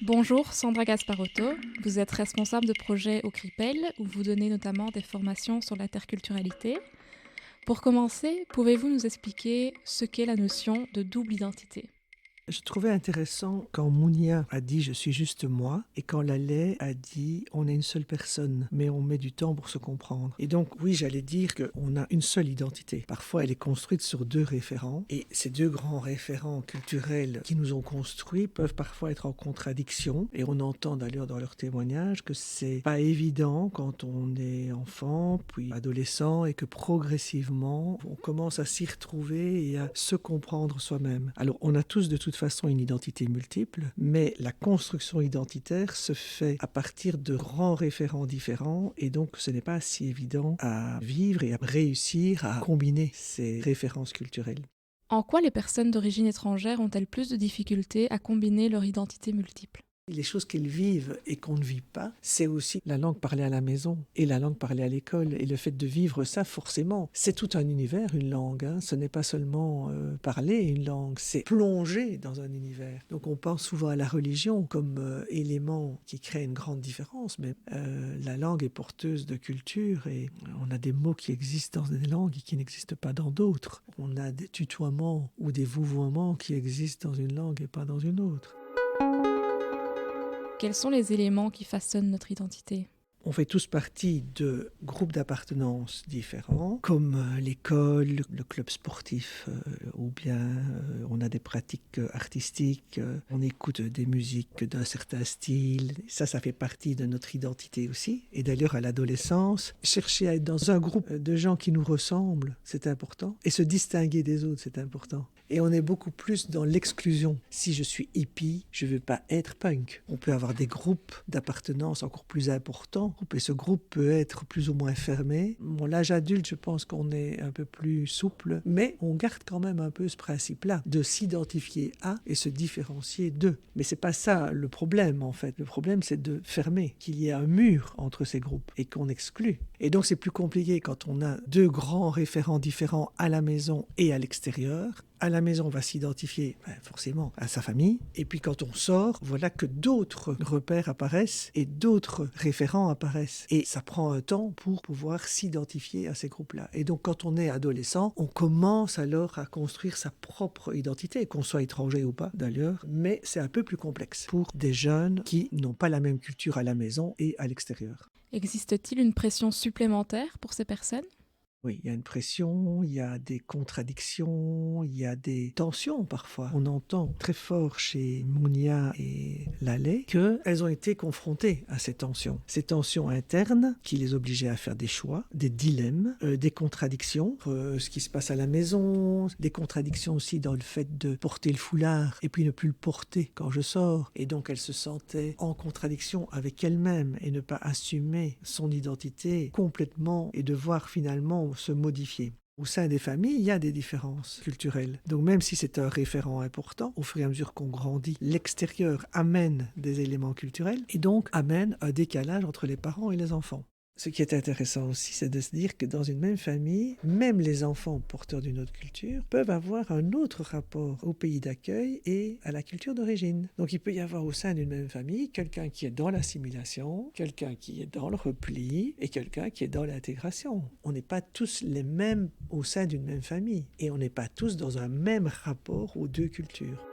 S1: Bonjour, Sandra Gasparotto. Vous êtes responsable de projet au CRIPEL, où vous donnez notamment des formations sur l'interculturalité. Pour commencer, pouvez-vous nous expliquer ce qu'est la notion de double identité ?
S4: Je trouvais intéressant quand Mounia a dit « je suis juste moi » et quand Laleh a dit « on est une seule personne, mais on met du temps pour se comprendre ». Et donc oui, j'allais dire qu'on a une seule identité. Parfois, elle est construite sur deux référents et ces deux grands référents culturels qui nous ont construits peuvent parfois être en contradiction. Et on entend d'ailleurs dans leurs témoignages que c'est pas évident quand on est enfant, puis adolescent et que progressivement, on commence à s'y retrouver et à se comprendre soi-même. Alors, on a tous de toute façon une identité multiple, mais la construction identitaire se fait à partir de grands référents différents et donc ce n'est pas si évident à vivre et à réussir à combiner ces références culturelles.
S1: En quoi les personnes d'origine étrangère ont-elles plus de difficultés à combiner leur identité multiple ?
S4: Les choses qu'elles vivent et qu'on ne vit pas, c'est aussi la langue parlée à la maison et la langue parlée à l'école. Et le fait de vivre ça, forcément, c'est tout un univers, une langue. Ce n'est pas seulement parler une langue, c'est plonger dans un univers. Donc on pense souvent à la religion comme élément qui crée une grande différence, mais la langue est porteuse de culture et on a des mots qui existent dans des langues et qui n'existent pas dans d'autres. On a des tutoiements ou des vouvoiements qui existent dans une langue et pas dans une autre.
S1: Quels sont les éléments qui façonnent notre identité ?
S4: On fait tous partie de groupes d'appartenance différents, comme l'école, le club sportif, ou bien on a des pratiques artistiques, on écoute des musiques d'un certain style. Ça fait partie de notre identité aussi. Et d'ailleurs, à l'adolescence, chercher à être dans un groupe de gens qui nous ressemblent, c'est important. Et se distinguer des autres, c'est important. Et on est beaucoup plus dans l'exclusion. Si je suis hippie, je ne veux pas être punk. On peut avoir des groupes d'appartenance encore plus importants. Et ce groupe peut être plus ou moins fermé. Bon, l'âge adulte, je pense qu'on est un peu plus souple, mais on garde quand même un peu ce principe-là de s'identifier à et se différencier d'eux. Mais c'est pas ça le problème, en fait. Le problème, c'est de fermer, qu'il y ait un mur entre ces groupes et qu'on exclut. Et donc, c'est plus compliqué quand on a deux grands référents différents à la maison et à l'extérieur. À la maison, on va s'identifier forcément à sa famille. Et puis quand on sort, voilà que d'autres repères apparaissent et d'autres référents apparaissent. Et ça prend un temps pour pouvoir s'identifier à ces groupes-là. Et donc quand on est adolescent, on commence alors à construire sa propre identité, qu'on soit étranger ou pas d'ailleurs. Mais c'est un peu plus complexe pour des jeunes qui n'ont pas la même culture à la maison et à l'extérieur.
S1: Existe-t-il une pression supplémentaire pour ces personnes ?
S4: Oui, il y a une pression, il y a des contradictions, il y a des tensions parfois. On entend très fort chez Mounia et Laleh qu'elles ont été confrontées à ces tensions internes qui les obligeaient à faire des choix, des dilemmes, des contradictions, ce qui se passe à la maison, des contradictions aussi dans le fait de porter le foulard et puis ne plus le porter quand je sors. Et donc elle se sentait en contradiction avec elle-même et ne pas assumer son identité complètement et devoir finalement se modifier. Au sein des familles, il y a des différences culturelles. Donc même si c'est un référent important, au fur et à mesure qu'on grandit, l'extérieur amène des éléments culturels et donc amène un décalage entre les parents et les enfants. Ce qui est intéressant aussi, c'est de se dire que dans une même famille, même les enfants porteurs d'une autre culture peuvent avoir un autre rapport au pays d'accueil et à la culture d'origine. Donc il peut y avoir au sein d'une même famille quelqu'un qui est dans l'assimilation, quelqu'un qui est dans le repli et quelqu'un qui est dans l'intégration. On n'est pas tous les mêmes au sein d'une même famille et on n'est pas tous dans un même rapport aux deux cultures.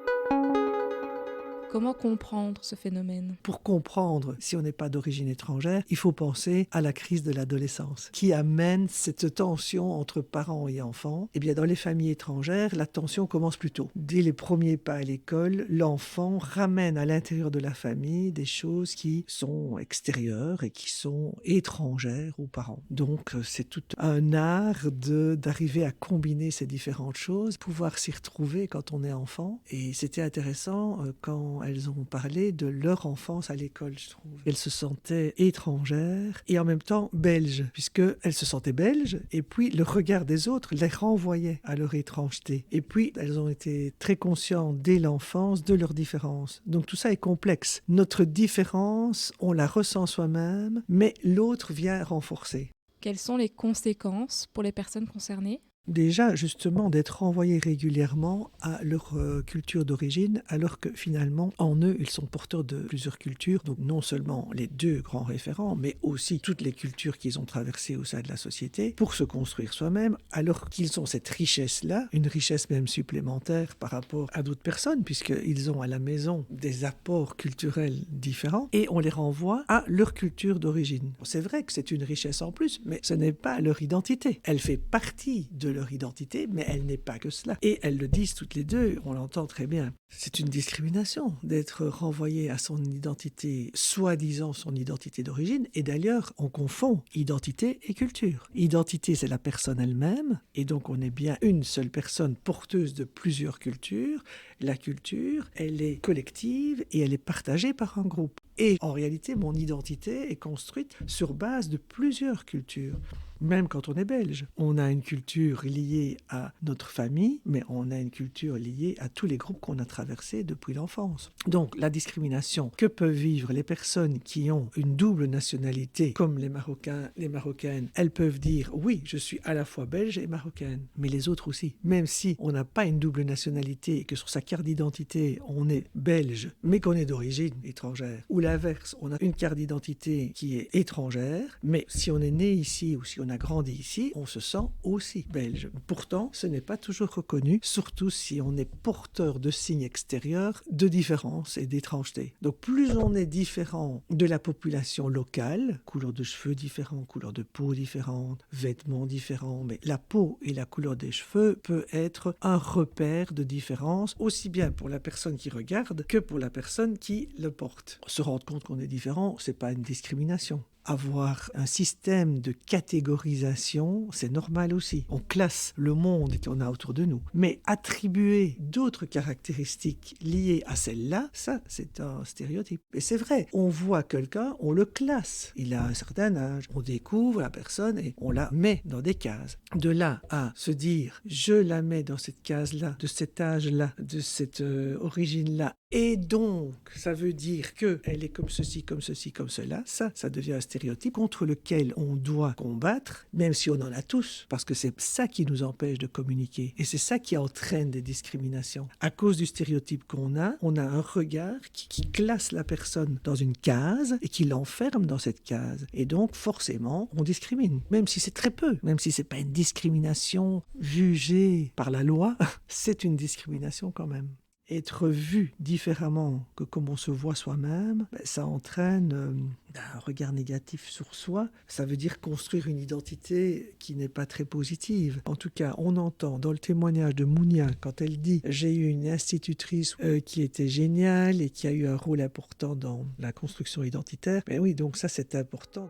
S1: Comment comprendre ce phénomène ?
S4: Pour comprendre si on n'est pas d'origine étrangère, il faut penser à la crise de l'adolescence qui amène cette tension entre parents et enfants. Eh bien, dans les familles étrangères, la tension commence plus tôt. Dès les premiers pas à l'école, l'enfant ramène à l'intérieur de la famille des choses qui sont extérieures et qui sont étrangères aux parents. Donc, c'est tout un art d'arriver à combiner ces différentes choses, pouvoir s'y retrouver quand on est enfant. Et c'était intéressant quand elles ont parlé de leur enfance à l'école, je trouve. Elles se sentaient étrangères et en même temps belges, puisqu'elles se sentaient belges et puis le regard des autres les renvoyait à leur étrangeté. Et puis, elles ont été très conscientes dès l'enfance de leurs différences. Donc tout ça est complexe. Notre différence, on la ressent soi-même, mais l'autre vient renforcer.
S1: Quelles sont les conséquences pour les personnes concernées ?
S4: Déjà, justement, d'être renvoyés régulièrement à leur culture d'origine, alors que finalement, en eux, ils sont porteurs de plusieurs cultures. Donc non seulement les deux grands référents, mais aussi toutes les cultures qu'ils ont traversées au sein de la société pour se construire soi-même, alors qu'ils ont cette richesse-là, une richesse même supplémentaire par rapport à d'autres personnes, puisqu'ils ont à la maison des apports culturels différents, et on les renvoie à leur culture d'origine. C'est vrai que c'est une richesse en plus, mais ce n'est pas leur identité. Elle fait partie de leur identité, mais elle n'est pas que cela. Et elles le disent toutes les deux, on l'entend très bien. C'est une discrimination d'être renvoyé à son identité, soi-disant son identité d'origine, et d'ailleurs, on confond identité et culture. Identité, c'est la personne elle-même, et donc on est bien une seule personne porteuse de plusieurs cultures. La culture, elle est collective et elle est partagée par un groupe. Et en réalité, mon identité est construite sur base de plusieurs cultures. Même quand on est belge, on a une culture liée à notre famille, mais on a une culture liée à tous les groupes qu'on a traversés depuis l'enfance. Donc la discrimination que peuvent vivre les personnes qui ont une double nationalité, comme les Marocains, les Marocaines, elles peuvent dire « oui, je suis à la fois belge et marocaine », mais les autres aussi. Même si on n'a pas une double nationalité et que sur sa carte d'identité, on est belge, mais qu'on est d'origine étrangère, ou l'inverse, on a une carte d'identité qui est étrangère, mais si on est né ici ou si on a grandi ici, on se sent aussi belge. Pourtant, ce n'est pas toujours reconnu, surtout si on est porteur de signes extérieurs de différence et d'étrangeté. Donc plus on est différent de la population locale, couleur de cheveux différente, couleur de peau différente, vêtements différents, mais la peau et la couleur des cheveux peut être un repère de différence, aussi bien pour la personne qui regarde que pour la personne qui le porte. Se rendre compte qu'on est différent, c'est pas une discrimination. Avoir un système de catégorisation, c'est normal aussi. On classe le monde qu'on a autour de nous. Mais attribuer d'autres caractéristiques liées à celle-là, ça, c'est un stéréotype. Et c'est vrai, on voit quelqu'un, on le classe. Il a un certain âge, on découvre la personne et on la met dans des cases. De là à se dire, je la mets dans cette case-là, de cet âge-là, de cette origine-là, et donc, ça veut dire qu'elle est comme ceci, comme ceci, comme cela. Ça devient un stéréotype contre lequel on doit combattre, même si on en a tous, parce que c'est ça qui nous empêche de communiquer. Et c'est ça qui entraîne des discriminations. À cause du stéréotype qu'on a, on a un regard qui classe la personne dans une case et qui l'enferme dans cette case. Et donc, forcément, on discrimine, même si c'est très peu, même si c'est pas une discrimination jugée par la loi, c'est une discrimination quand même. Être vu différemment que comme on se voit soi-même, ça entraîne un regard négatif sur soi. Ça veut dire construire une identité qui n'est pas très positive. En tout cas, on entend dans le témoignage de Mounia, quand elle dit « j'ai eu une institutrice qui était géniale et qui a eu un rôle important dans la construction identitaire », ben oui, donc ça c'est important.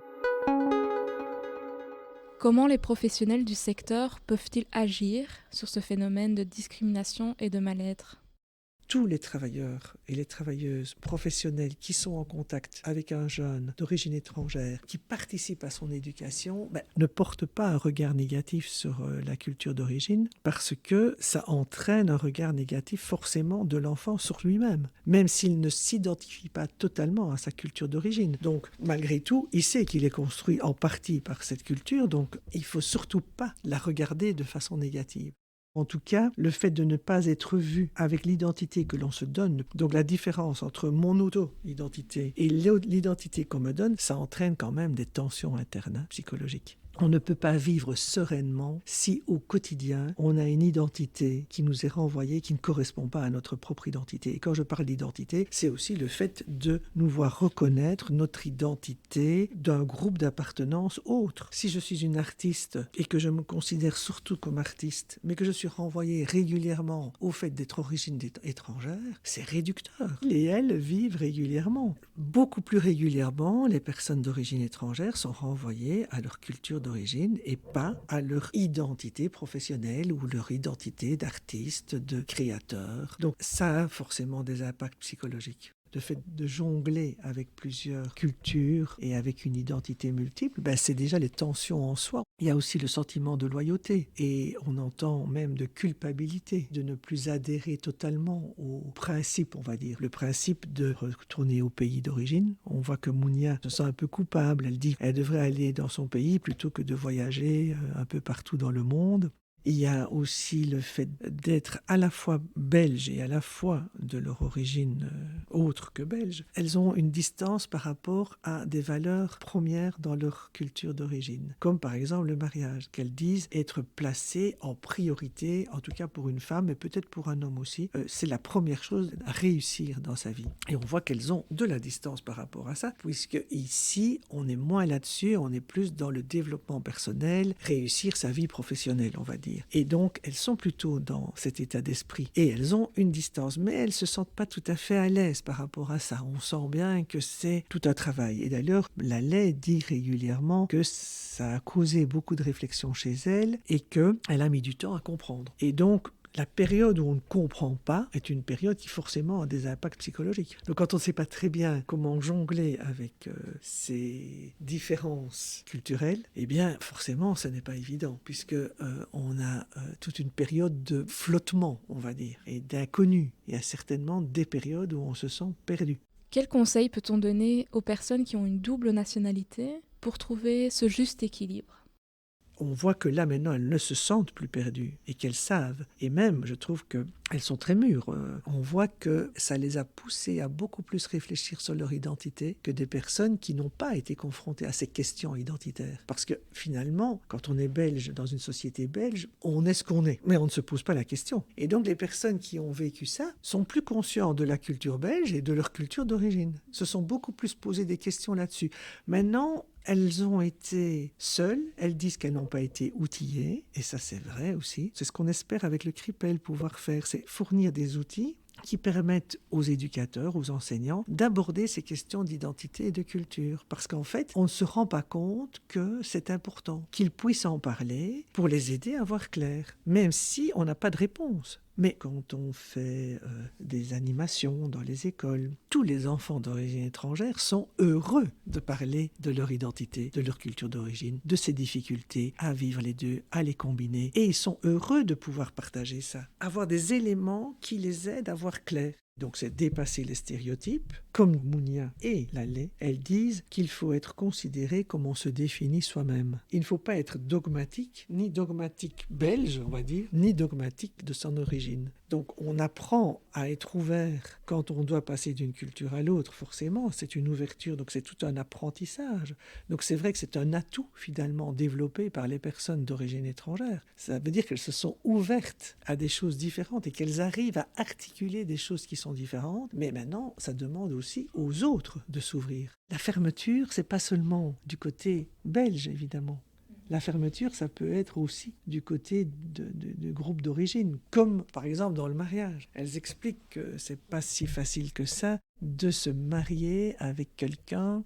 S1: Comment les professionnels du secteur peuvent-ils agir sur ce phénomène de discrimination et de mal-être ?
S4: Tous les travailleurs et les travailleuses professionnelles qui sont en contact avec un jeune d'origine étrangère, qui participent à son éducation, ne portent pas un regard négatif sur la culture d'origine parce que ça entraîne un regard négatif forcément de l'enfant sur lui-même, même s'il ne s'identifie pas totalement à sa culture d'origine. Donc, malgré tout, il sait qu'il est construit en partie par cette culture, donc il ne faut surtout pas la regarder de façon négative. En tout cas, le fait de ne pas être vu avec l'identité que l'on se donne, donc la différence entre mon auto-identité et l'identité qu'on me donne, ça entraîne quand même des tensions internes psychologiques. On ne peut pas vivre sereinement si au quotidien, on a une identité qui nous est renvoyée, qui ne correspond pas à notre propre identité. Et quand je parle d'identité, c'est aussi le fait de nous voir reconnaître notre identité d'un groupe d'appartenance autre. Si je suis une artiste et que je me considère surtout comme artiste, mais que je suis renvoyée régulièrement au fait d'être d'origine étrangère, c'est réducteur. Et elles vivent régulièrement. Beaucoup plus régulièrement, les personnes d'origine étrangère sont renvoyées à leur culture d'origine et pas à leur identité professionnelle ou leur identité d'artiste, de créateur. Donc ça a forcément des impacts psychologiques. Le fait de jongler avec plusieurs cultures et avec une identité multiple, c'est déjà les tensions en soi. Il y a aussi le sentiment de loyauté et on entend même de culpabilité, de ne plus adhérer totalement au principe, on va dire. Le principe de retourner au pays d'origine. On voit que Mounia se sent un peu coupable. Elle dit qu'elle devrait aller dans son pays plutôt que de voyager un peu partout dans le monde. Il y a aussi le fait d'être à la fois belges et à la fois de leur origine autre que belge. Elles ont une distance par rapport à des valeurs premières dans leur culture d'origine, comme par exemple le mariage, qu'elles disent être placées en priorité, en tout cas pour une femme, mais peut-être pour un homme aussi. C'est la première chose à réussir dans sa vie. Et on voit qu'elles ont de la distance par rapport à ça, puisque ici, on est moins là-dessus, on est plus dans le développement personnel, réussir sa vie professionnelle, on va dire. Et donc, elles sont plutôt dans cet état d'esprit. Et elles ont une distance, mais elles ne se sentent pas tout à fait à l'aise par rapport à ça. On sent bien que c'est tout un travail. Et d'ailleurs, Lallet dit régulièrement que ça a causé beaucoup de réflexions chez elle et qu'elle a mis du temps à comprendre. Et donc, la période où on ne comprend pas est une période qui forcément a des impacts psychologiques. Donc quand on ne sait pas très bien comment jongler avec ces différences culturelles, eh bien forcément ce n'est pas évident puisque on a toute une période de flottement, on va dire, et d'inconnu. Il y a certainement des périodes où on se sent perdu.
S1: Quels conseils peut-on donner aux personnes qui ont une double nationalité pour trouver ce juste équilibre ?
S4: On voit que là, maintenant, elles ne se sentent plus perdues et qu'elles savent. Et même, je trouve qu'elles sont très mûres. On voit que ça les a poussées à beaucoup plus réfléchir sur leur identité que des personnes qui n'ont pas été confrontées à ces questions identitaires. Parce que finalement, quand on est belge dans une société belge, on est ce qu'on est. Mais on ne se pose pas la question. Et donc, les personnes qui ont vécu ça sont plus conscientes de la culture belge et de leur culture d'origine. Se sont beaucoup plus posées des questions là-dessus. Maintenant, elles ont été seules, elles disent qu'elles n'ont pas été outillées, et ça c'est vrai aussi. C'est ce qu'on espère avec le CRIPEL pouvoir faire, c'est fournir des outils qui permettent aux éducateurs, aux enseignants, d'aborder ces questions d'identité et de culture. Parce qu'en fait, on ne se rend pas compte que c'est important, qu'ils puissent en parler pour les aider à voir clair, même si on n'a pas de réponse. Mais quand on fait des animations dans les écoles, tous les enfants d'origine étrangère sont heureux de parler de leur identité, de leur culture d'origine, de ces difficultés à vivre les deux, à les combiner. Et ils sont heureux de pouvoir partager ça, avoir des éléments qui les aident à voir clair. Donc c'est dépasser les stéréotypes, comme Mounia et Lallet, elles disent qu'il faut être considéré comme on se définit soi-même. Il ne faut pas être dogmatique, ni dogmatique belge, on va dire, ni dogmatique de son origine. Donc on apprend à être ouvert quand on doit passer d'une culture à l'autre, forcément, c'est une ouverture, donc c'est tout un apprentissage. Donc c'est vrai que c'est un atout finalement développé par les personnes d'origine étrangère. Ça veut dire qu'elles se sont ouvertes à des choses différentes et qu'elles arrivent à articuler des choses qui sont différentes, mais maintenant ça demande aussi aux autres de s'ouvrir. La fermeture, c'est pas seulement du côté belge évidemment. La fermeture, ça peut être aussi du côté de groupes d'origine, comme par exemple dans le mariage. Elles expliquent que c'est pas si facile que ça de se marier avec quelqu'un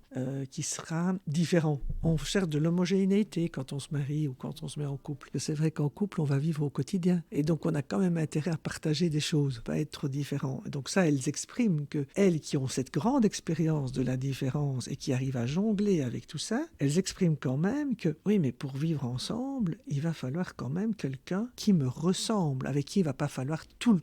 S4: qui sera différent. On cherche de l'homogénéité quand on se marie ou quand on se met en couple. C'est vrai qu'en couple, on va vivre au quotidien. Et donc, on a quand même intérêt à partager des choses, pas être trop différent. Et donc ça, elles expriment que elles qui ont cette grande expérience de la différence et qui arrivent à jongler avec tout ça, elles expriment quand même que, oui, mais pour vivre ensemble, il va falloir quand même quelqu'un qui me ressemble, avec qui il ne va pas falloir tout le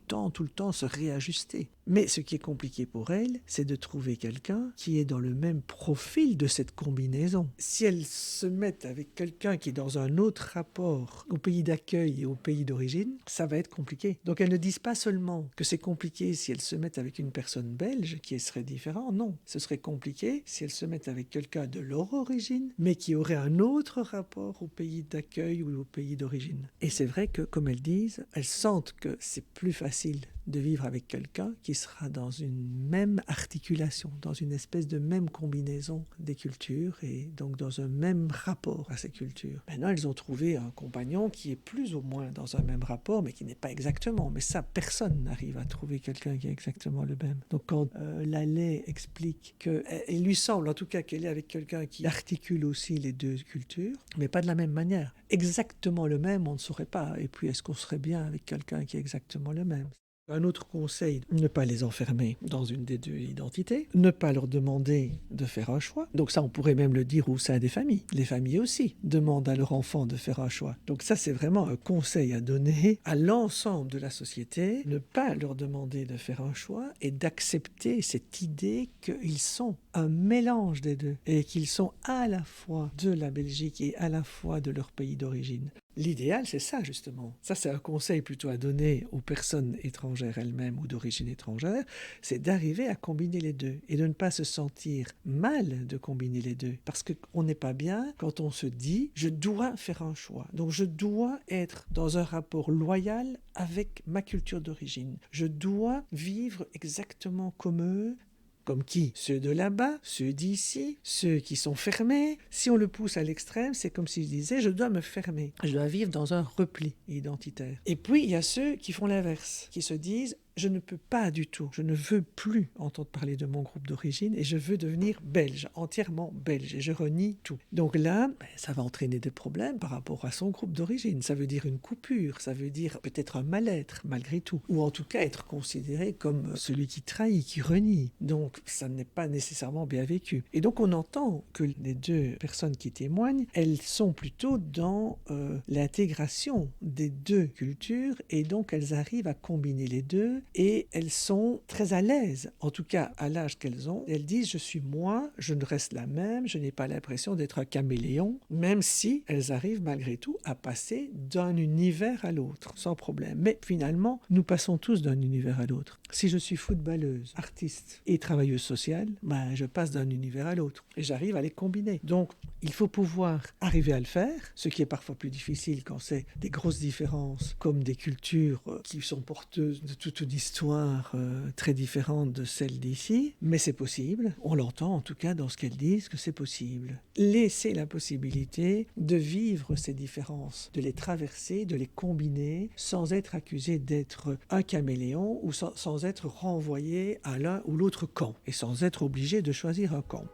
S4: temps se réajuster. Mais ce qui est compliqué pour elles, difficile, c'est de trouver quelqu'un qui est dans le même profil de cette combinaison. Si elles se mettent avec quelqu'un qui est dans un autre rapport au pays d'accueil et au pays d'origine, ça va être compliqué. Donc elles ne disent pas seulement que c'est compliqué si elles se mettent avec une personne belge qui serait différent, non. Ce serait compliqué si elles se mettent avec quelqu'un de leur origine, mais qui aurait un autre rapport au pays d'accueil ou au pays d'origine. Et c'est vrai que, comme elles disent, elles sentent que c'est plus facile de vivre avec quelqu'un qui sera dans une même articulation, dans une espèce de même combinaison des cultures et donc dans un même rapport à ces cultures. Maintenant, elles ont trouvé un compagnon qui est plus ou moins dans un même rapport, mais qui n'est pas exactement. Mais ça, personne n'arrive à trouver quelqu'un qui est exactement le même. Donc quand Laleh explique qu'il lui semble en tout cas qu'elle est avec quelqu'un qui articule aussi les deux cultures, mais pas de la même manière. Exactement le même, on ne saurait pas. Et puis, est-ce qu'on serait bien avec quelqu'un qui est exactement le même ? Un autre conseil, ne pas les enfermer dans une des deux identités, ne pas leur demander de faire un choix. Donc ça, on pourrait même le dire au sein des familles. Les familles aussi demandent à leurs enfants de faire un choix. Donc ça, c'est vraiment un conseil à donner à l'ensemble de la société, ne pas leur demander de faire un choix et d'accepter cette idée qu'ils sont un mélange des deux et qu'ils sont à la fois de la Belgique et à la fois de leur pays d'origine. L'idéal, c'est ça, justement. Ça, c'est un conseil plutôt à donner aux personnes étrangères elles-mêmes ou d'origine étrangère, c'est d'arriver à combiner les deux et de ne pas se sentir mal de combiner les deux. Parce qu'on n'est pas bien quand on se dit « je dois faire un choix ». Donc, je dois être dans un rapport loyal avec ma culture d'origine. Je dois vivre exactement comme eux. Comme qui? Ceux de là-bas, ceux d'ici, ceux qui sont fermés. Si on le pousse à l'extrême, c'est comme si je disais, je dois me fermer. Je dois vivre dans un repli identitaire. Et puis, il y a ceux qui font l'inverse, qui se disent, je ne peux pas du tout, je ne veux plus entendre parler de mon groupe d'origine et je veux devenir belge, entièrement belge, et je renie tout. Donc là, ça va entraîner des problèmes par rapport à son groupe d'origine. Ça veut dire une coupure, ça veut dire peut-être un mal-être malgré tout, ou en tout cas être considéré comme celui qui trahit, qui renie. Donc ça n'est pas nécessairement bien vécu. Et donc on entend que les deux personnes qui témoignent, elles sont plutôt dans l'intégration des deux cultures et donc elles arrivent à combiner les deux. Et elles sont très à l'aise, en tout cas à l'âge qu'elles ont. Elles disent « je suis moi, je ne reste la même, je n'ai pas l'impression d'être un caméléon », même si elles arrivent malgré tout à passer d'un univers à l'autre, sans problème. Mais finalement, nous passons tous d'un univers à l'autre. Si je suis footballeuse, artiste et travailleuse sociale, je passe d'un univers à l'autre et j'arrive à les combiner. Donc, il faut pouvoir arriver à le faire, ce qui est parfois plus difficile quand c'est des grosses différences, comme des cultures qui sont porteuses de toute une histoire très différente de celle d'ici, mais c'est possible. On l'entend en tout cas dans ce qu'elles disent que c'est possible. Laisser la possibilité de vivre ces différences, de les traverser, de les combiner, sans être accusé d'être un caméléon ou sans être renvoyé à l'un ou l'autre camp, et sans être obligé de choisir un camp.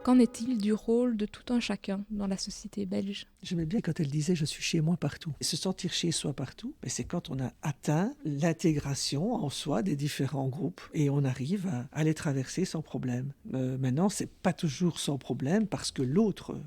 S1: Qu'en est-il du rôle de tout un chacun dans la société belge ?
S4: J'aimais bien quand elle disait « je suis chez moi partout ». Se sentir chez soi partout, c'est quand on a atteint l'intégration en soi des différents groupes et on arrive à les traverser sans problème. Maintenant, c'est pas toujours sans problème parce que l'autre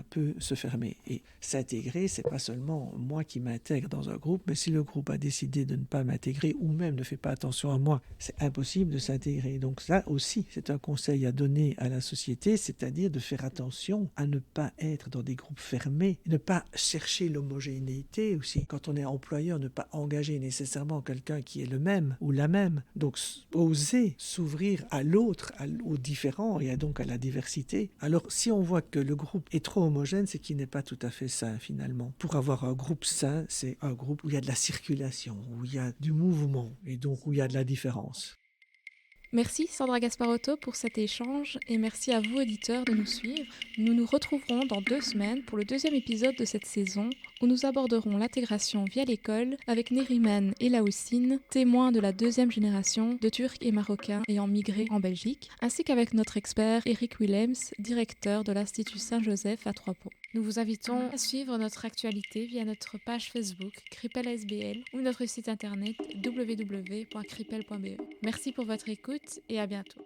S4: peut se fermer. Et s'intégrer, c'est pas seulement moi qui m'intègre dans un groupe, mais si le groupe a décidé de ne pas m'intégrer ou même ne fait pas attention à moi, c'est impossible de s'intégrer. Donc ça aussi, c'est un conseil à donner à la société, c'est-à-dire de faire attention à ne pas être dans des groupes fermés, ne pas chercher l'homogénéité aussi. Quand on est employeur, ne pas engager nécessairement quelqu'un qui est le même ou la même. Donc oser s'ouvrir à l'autre, aux différents et donc à la diversité. Alors si on voit que le groupe est trop homogène, c'est qu'il n'est pas tout à fait sain finalement. Pour avoir un groupe sain, c'est un groupe où il y a de la circulation, où il y a du mouvement et donc où il y a de la différence.
S1: Merci Sandra Gasparotto pour cet échange et merci à vous auditeurs de nous suivre. Nous nous retrouverons dans 2 semaines pour le 2e épisode de cette saison où nous aborderons l'intégration via l'école avec Neriman et Laoussine, témoins de la 2e génération de Turcs et Marocains ayant migré en Belgique, ainsi qu'avec notre expert Eric Willems, directeur de l'Institut Saint-Joseph à Trois-Paux. Nous vous invitons à suivre notre actualité via notre page Facebook Cripel SBL ou notre site internet www.cripel.be. Merci pour votre écoute et à bientôt.